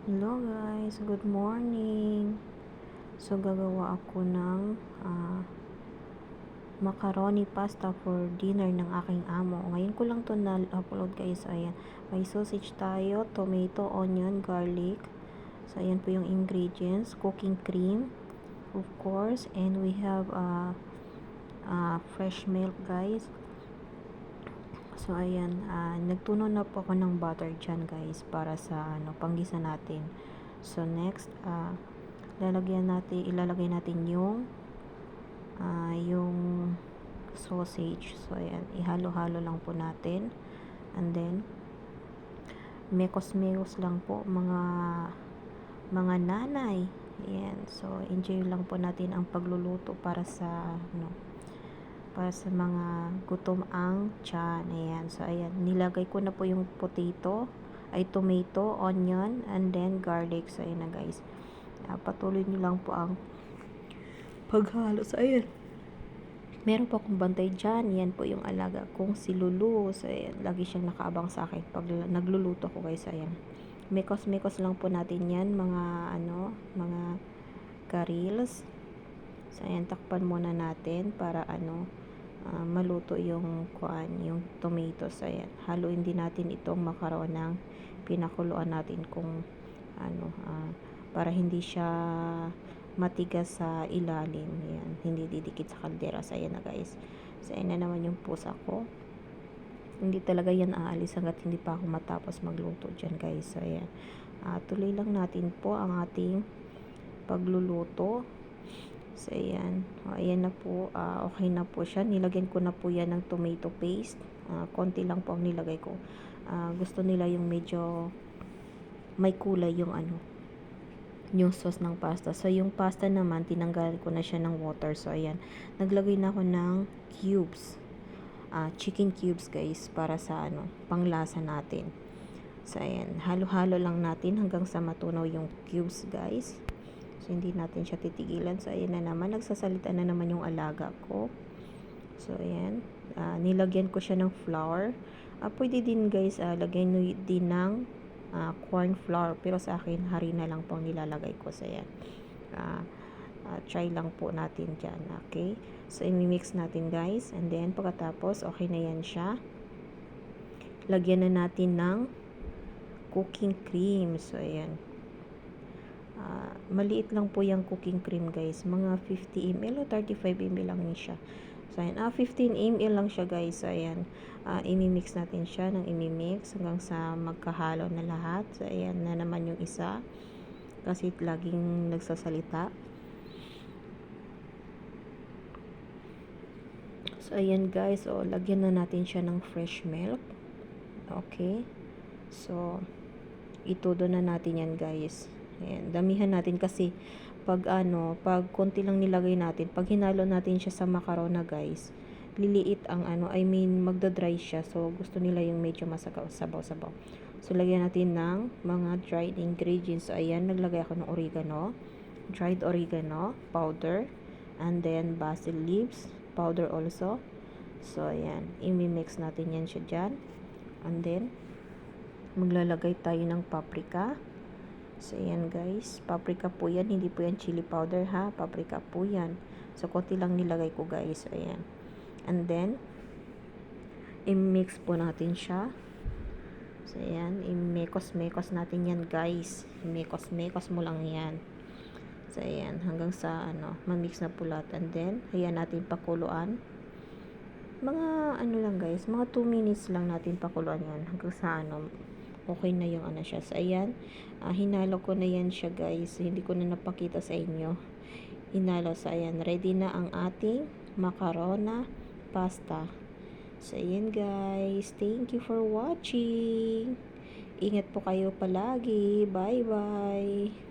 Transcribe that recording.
Hello guys, good morning. So gagawa ako ng macaroni pasta for dinner ng aking amo. Ngayon ko lang to na-upload guys. Ayan, may sausage tayo, tomato, onion, garlic. So ayan po yung ingredients, cooking cream, of course, and we have fresh milk guys. So ayan, nagtuno na po ako ng butter dyan guys para sa panggisa natin. So next, ilalagay natin yung sausage. So ayan, ihalo-halo lang po natin. And then mekos-mekos lang po mga nanay. Ayan, so enjoy lang po natin ang pagluluto para sa mga gutom ang tiyan. Ayan. So, ayan. Nilagay ko na po yung tomato, onion, and then garlic. So, ayan na guys. Patuloy nyo lang po ang paghalo. So, ayan. Meron po akong bantay dyan. Yan po yung alaga kong si Lulu. So, ayan. Lagi siyang nakaabang sa akin pag nagluluto ko guys. Ayan. Mekos-mekos lang po natin yan. Mga karils. So, ayan. Takpan muna natin para maluto yung tomatoes. Ayan, haluin din natin itong makaroon ng pinakuluan natin kung para hindi siya matigas sa ilalim. Ayan, hindi didikit sa kaldera. So, ayan na guys. So, ayan na naman yung pusa ko. Hindi talaga yan aalis hanggat hindi pa ako matapos magluto dyan guys. So, ayan. Tuloy lang natin po ang ating pagluluto. So, ayan. Ayan na po. Okay na po siya. Nilagyan ko na po yan ng tomato paste. Konti lang po ang nilagay ko. Gusto nila yung medyo may kulay yung sauce ng pasta. So, yung pasta naman, tinanggal ko na siya ng water. So, ayan. Naglagay na ako ng cubes. Chicken cubes, guys, para sa panglasa natin. So, ayan. Halo-halo lang natin hanggang sa matunaw yung cubes, guys. So, hindi natin siya titigilan. So, ayan na naman. Nagsasalita na naman yung alaga ko. So, ayan. Nilagyan ko siya ng flour. Pwede din guys, lagyan nyo din ng corn flour. Pero sa akin, harina lang po ang nilalagay ko. So, ayan. Try lang po natin dyan. Okay? So, i-mix natin guys. And then, pagkatapos, okay na yan siya. Lagyan na natin ng cooking cream. So, ayan. Maliit lang po yung cooking cream guys, mga 50 ml o 35 ml lang siya. So ayan, 15 ml lang siya guys. So ayan, imimix natin siya ng imimix hanggang sa magkahalo na lahat. So ayan na naman yung isa kasi laging nagsasalita. So ayan guys, lagyan na natin siya ng fresh milk. Okay, so itudo na natin yan guys. Ayan, damihan natin kasi pag konti lang nilagay natin, pag hinalo natin siya sa macarona guys, liliit ang magda-dry siya. So, gusto nila yung medyo sabaw-sabaw. So, lagyan natin ng mga dried ingredients. So, ayan, naglagay ako ng oregano, dried oregano powder, and then basil leaves powder also. So, ayan, i-mix natin yan siya dyan. And then, maglalagay tayo ng paprika. So, ayan guys. Paprika po yan. Hindi po yan chili powder ha. Paprika po yan. So, konti lang nilagay ko guys. So, ayan. And then, i-mix po natin siya. So, ayan. I-mekos-mekos natin yan guys. I-mekos-mekos mo lang yan. So, ayan. Hanggang sa ma-mix na po lahat. And then, ayan natin pakuluan. Mga lang guys. Mga 2 minutes lang natin pakuluan yan. Hanggang sa okay na yung siya. So, ayan. Hinalo ko na yan siya guys. Hindi ko na napakita sa inyo. Hinalo. So, ayan. Ready na ang ating macarona pasta. So, ayan guys. Thank you for watching. Ingat po kayo palagi. Bye-bye.